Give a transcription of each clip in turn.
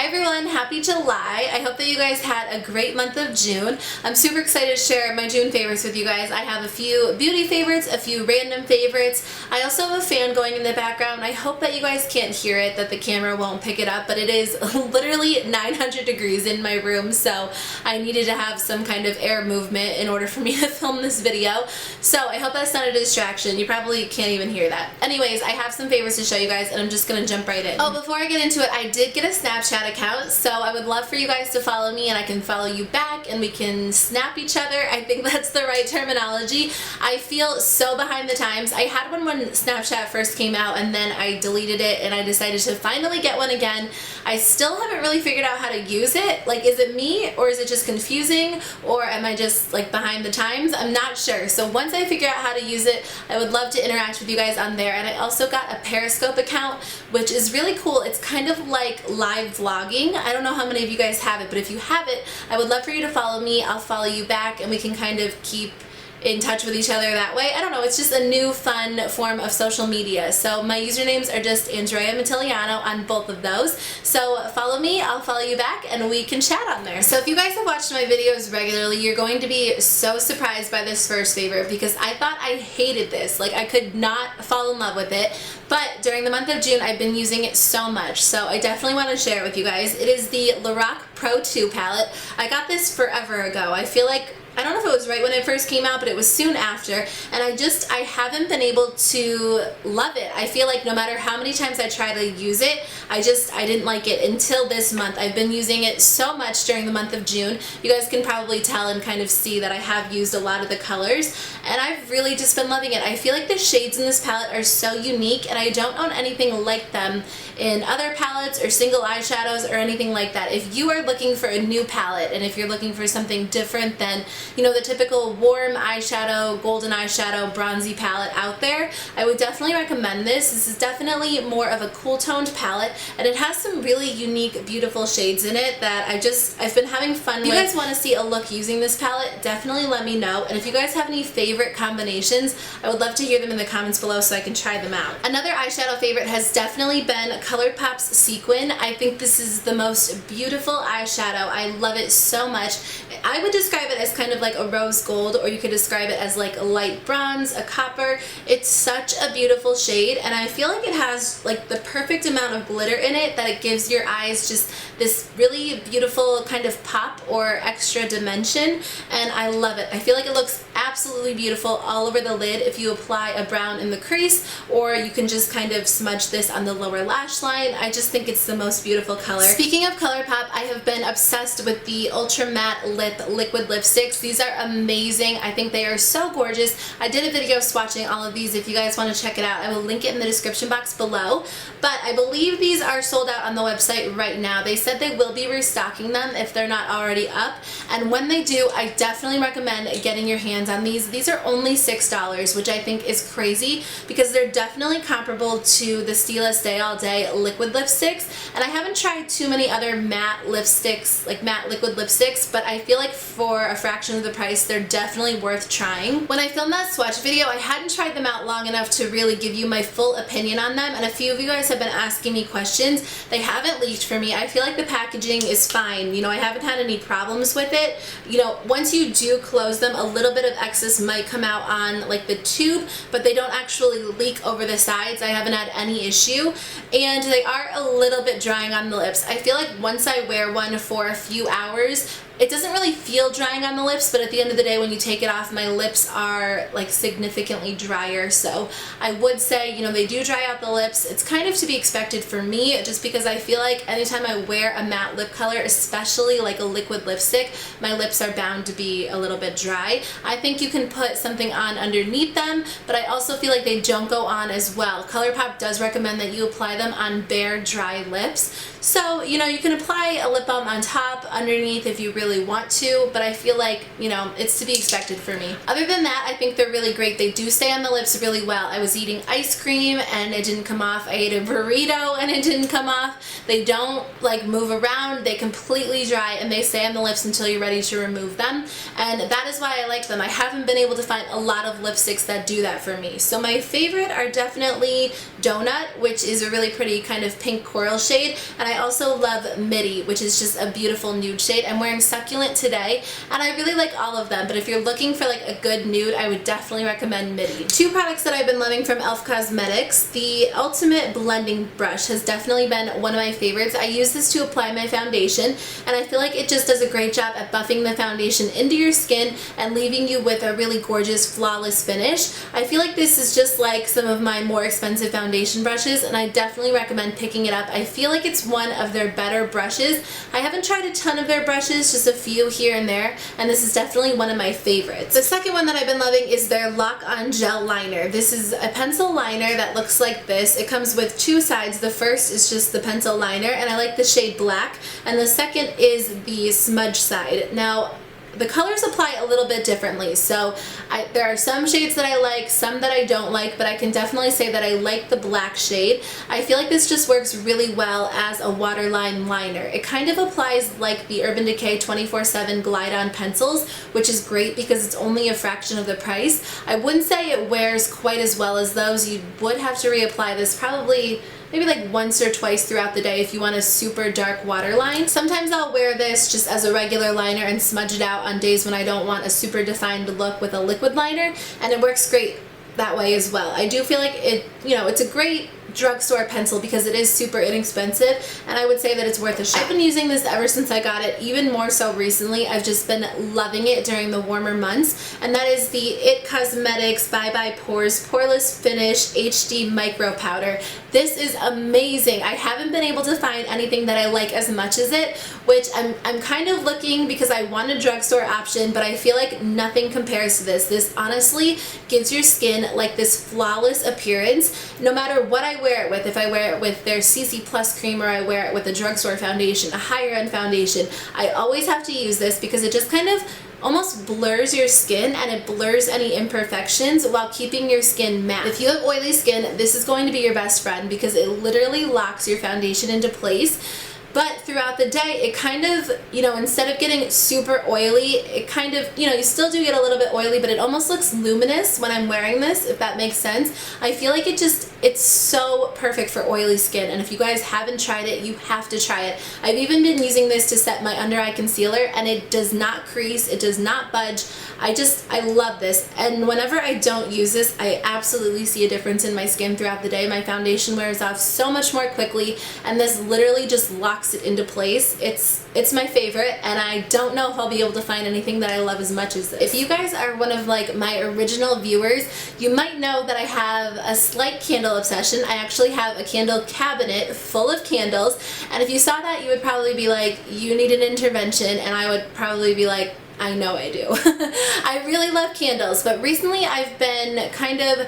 everyone, happy July. I hope that you guys had a great month of June. I'm super excited to share my June favorites with you guys. I have a few beauty favorites, a few random favorites. I also have a fan going in the background. I hope that you guys can't hear it, that the camera won't pick it up, but it is literally 900 degrees in my room, so I needed to have some kind of air movement in order for me to film this video. So I hope that's not a distraction. You probably can't even hear that. Anyways, I have some favorites to show you guys and I'm just gonna jump right in. Oh, before I get into it, I did get a Snapchat account, so I would love for you guys to follow me and I can follow you back and we can snap each other. I think that's the right terminology. I feel so behind the times. I had one when Snapchat first came out and then I deleted it and I decided to finally get one again. I still haven't really figured out how to use it. Like, is it me or is it just confusing or am I just like behind the times? I'm not sure. So once I figure out how to use it, I would love to interact with you guys on there. And I also got a Periscope account, which is really cool. It's kind of like live vlogging. I don't know how many of you guys have it, but if you have it, I would love for you to follow me. I'll follow you back and we can kind of keep in touch with each other that way. I don't know, it's just a new fun form of social media. So my usernames are just AndreaMatillano on both of those. So follow me, I'll follow you back, and we can chat on there. So if you guys have watched my videos regularly, you're going to be so surprised by this first favorite because I thought I hated this. Like, I could not fall in love with it. But during the month of June, I've been using it so much, so I definitely want to share it with you guys. It is the LORAC Pro 2 palette. I got this forever ago. I feel like, I don't know if it was right when it first came out, but it was soon after, and I haven't been able to love it. I feel like no matter how many times I try to use it, I didn't like it until this month. I've been using it so much during the month of June. You guys can probably tell and kind of see that I have used a lot of the colors, and I've really just been loving it. I feel like the shades in this palette are so unique, and I don't own anything like them in other palettes or single eyeshadows or anything like that. If you are looking for a new palette, and if you're looking for something different than, you know, the typical warm eyeshadow, golden eyeshadow, bronzy palette out there, I would definitely recommend this. This is definitely more of a cool toned palette, and it has some really unique, beautiful shades in it that I've been having fun with. If you guys want to see a look using this palette, definitely let me know. And if you guys have any favorite combinations, I would love to hear them in the comments below so I can try them out. Another eyeshadow favorite has definitely been ColourPop's Sequin. I think this is the most beautiful eyeshadow. I love it so much. I would describe it as kind of like a rose gold, or you could describe it as like a light bronze, a copper. It's such a beautiful shade, and I feel like it has like the perfect amount of glitter in it that it gives your eyes just this really beautiful kind of pop or extra dimension, and I love it. I feel like it looks absolutely beautiful all over the lid if you apply a brown in the crease, or you can just kind of smudge this on the lower lash line. I just think it's the most beautiful color. Speaking of ColourPop, I have been obsessed with the Ultra Matte Lip Liquid Lipsticks. These are amazing. I think they are so gorgeous. I did a video swatching all of these. If you guys want to check it out, I will link it in the description box below. But I believe these are sold out on the website right now. They said they will be restocking them if they're not already up. And when they do, I definitely recommend getting your hands on these. These are only $6, which I think is crazy because they're definitely comparable to the Stila Stay All Day liquid lipsticks. And I haven't tried too many other matte lipsticks, like matte liquid lipsticks, but I feel like for a fraction of the price, they're definitely worth trying. When I filmed that swatch video, I hadn't tried them out long enough to really give you my full opinion on them, and a few of you guys have been asking me questions. They haven't leaked for me. I feel like the packaging is fine. You know, I haven't had any problems with it. You know, once you do close them, a little bit of excess might come out on like the tube, but they don't actually leak over the sides. I haven't had any issue, and they are a little bit drying on the lips. I feel like once I wear one for a few hours, it doesn't really feel drying on the lips, but at the end of the day when you take it off, my lips are like significantly drier. So I would say, you know, they do dry out the lips. It's kind of to be expected for me, just because I feel like anytime I wear a matte lip color, especially like a liquid lipstick, my lips are bound to be a little bit dry. I think you can put something on underneath them, but I also feel like they don't go on as well. ColourPop does recommend that you apply them on bare, dry lips. So, you know, you can apply a lip balm on top, underneath if you really really want to, but I feel like, you know, it's to be expected for me. Other than that, I think they're really great. They do stay on the lips really well. I was eating ice cream and it didn't come off. I ate a burrito and it didn't come off. They don't like move around. They completely dry and they stay on the lips until you're ready to remove them. And that is why I like them. I haven't been able to find a lot of lipsticks that do that for me. So my favorite are definitely Donut, which is a really pretty kind of pink coral shade, and I also love Midi, which is just a beautiful nude shade. I'm wearing Succulent today, and I really like all of them, but if you're looking for like a good nude, I would definitely recommend Midi. Two products that I've been loving from e.l.f. Cosmetics. The Ultimate Blending Brush has definitely been one of my favorites. I use this to apply my foundation, and I feel like it just does a great job at buffing the foundation into your skin and leaving you with a really gorgeous, flawless finish. I feel like this is just like some of my more expensive foundation brushes, and I definitely recommend picking it up. I feel like it's one of their better brushes. I haven't tried a ton of their brushes, just a few here and there, and this is definitely one of my favorites. The second one that I've been loving is their On Gel Liner. This is a pencil liner that looks like this. It comes with two sides. The first is just the pencil liner, and I like the shade black, and the second is the smudge side. Now, the colors apply a little bit differently, so there are some shades that I like, some that I don't like, but I can definitely say that I like the black shade. I feel like this just works really well as a waterline liner. It kind of applies like the Urban Decay 24/7 Glide On pencils, which is great because it's only a fraction of the price. I wouldn't say it wears quite as well as those. You would have to reapply this probably maybe like once or twice throughout the day if you want a super dark waterline. Sometimes I'll wear this just as a regular liner and smudge it out on days when I don't want a super defined look with a liquid liner, and it works great that way as well. I do feel like it, you know, it's a great drugstore pencil because it is super inexpensive, and I would say that it's worth a shot. I've been using this ever since I got it, even more so recently. I've just been loving it during the warmer months, and that is the It Cosmetics Bye Bye Pores Poreless Finish HD Micro Powder. This is amazing. I haven't been able to find anything that I like as much as it, which I'm kind of looking because I want a drugstore option, but I feel like nothing compares to this. This honestly gives your skin like this flawless appearance no matter what I wear it with. If I wear it with their CC Plus cream or I wear it with a drugstore foundation, a higher end foundation, I always have to use this because it just kind of almost blurs your skin and it blurs any imperfections while keeping your skin matte. If you have oily skin, this is going to be your best friend because it literally locks your foundation into place. But throughout the day, it kind of, you know, instead of getting super oily, it kind of, you know, you still do get a little bit oily, but it almost looks luminous when I'm wearing this, if that makes sense. I feel like it's so perfect for oily skin, and if you guys haven't tried it, you have to try it. I've even been using this to set my under eye concealer, and it does not crease, it does not budge. I love this, and whenever I don't use this, I absolutely see a difference in my skin throughout the day. My foundation wears off so much more quickly, and this literally just locks it into place. It's my favorite, and I don't know if I'll be able to find anything that I love as much as this. If you guys are one of like my original viewers, you might know that I have a slight candle obsession. I actually have a candle cabinet full of candles, and if you saw that, you would probably be like, you need an intervention, and I would probably be like, I know I do. I really love candles, but recently I've been kind of,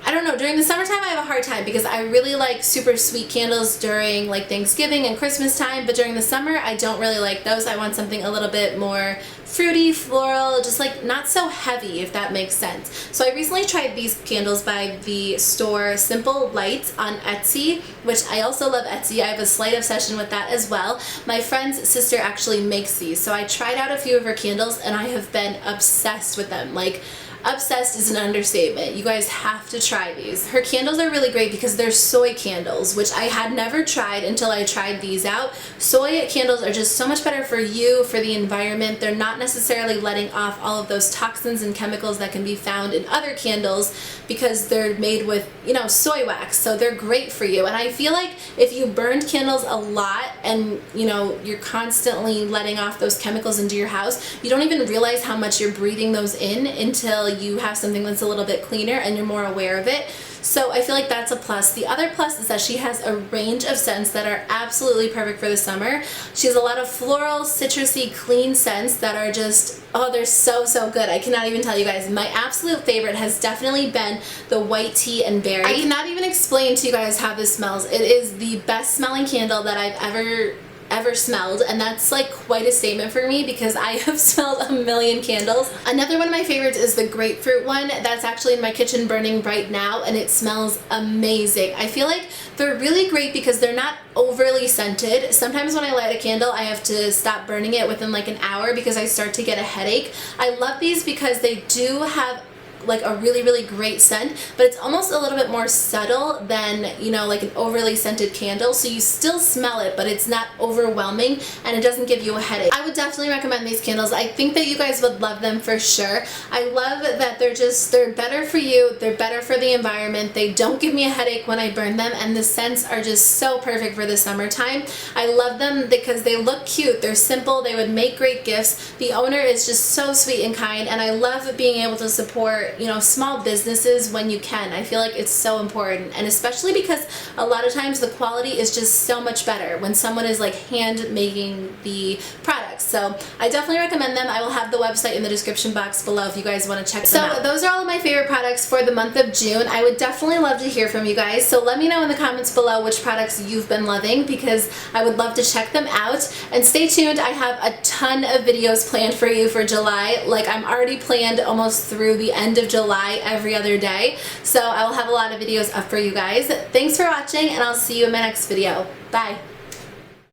I don't know, during the summertime I have a hard time because I really like super sweet candles during like Thanksgiving and Christmas time, but during the summer I don't really like those. I want something a little bit more fruity, floral, just like not so heavy, if that makes sense. So I recently tried these candles by the store Simple Lights on Etsy, which I also love Etsy. I have a slight obsession with that as well. My friend's sister actually makes these, so I tried out a few of her candles and I have been obsessed with them. Like, obsessed is an understatement. You guys have to try these. Her candles are really great because they're soy candles, which I had never tried until I tried these out. Soy candles are just so much better for you, for the environment. They're not necessarily letting off all of those toxins and chemicals that can be found in other candles because they're made with, you know, soy wax. So they're great for you. And I feel like if you burned candles a lot and, you know, you're constantly letting off those chemicals into your house, you don't even realize how much you're breathing those in until you have something that's a little bit cleaner and you're more aware of it. So I feel like that's a plus. The other plus is that she has a range of scents that are absolutely perfect for the summer. She has a lot of floral, citrusy, clean scents that are just, oh, they're so, so good. I cannot even tell you guys. My absolute favorite has definitely been the white tea and berry. I cannot even explain to you guys how this smells. It is the best smelling candle that I've ever ever smelled, and that's like quite a statement for me because I have smelled a million candles. Another one of my favorites is the grapefruit one. That's actually in my kitchen burning right now, and it smells amazing. I feel like they're really great because they're not overly scented. Sometimes when I light a candle, I have to stop burning it within like an hour because I start to get a headache. I love these because they do have like a really great scent, but it's almost a little bit more subtle than, you know, like an overly scented candle, so you still smell it, but it's not overwhelming and it doesn't give you a headache. I would definitely recommend these candles. I think that you guys would love them for sure. I love that they're better for you, they're better for the environment, they don't give me a headache when I burn them, and the scents are just so perfect for the summertime. I love them because they look cute, they're simple, they would make great gifts. The owner is just so sweet and kind, and I love being able to support, you know, small businesses when you can. I feel like it's so important, and especially because a lot of times the quality is just so much better when someone is like hand making the products. So I definitely recommend them. I will have the website in the description box below if you guys want to check them out. So those are all of my favorite products for the month of June. I would definitely love to hear from you guys, so let me know in the comments below which products you've been loving because I would love to check them out. And stay tuned, I have a ton of videos planned for you for July. Like, I'm already planned almost through the end of July every other day, so I will have a lot of videos up for you guys. Thanks for watching, and I'll see you in my next video. Bye!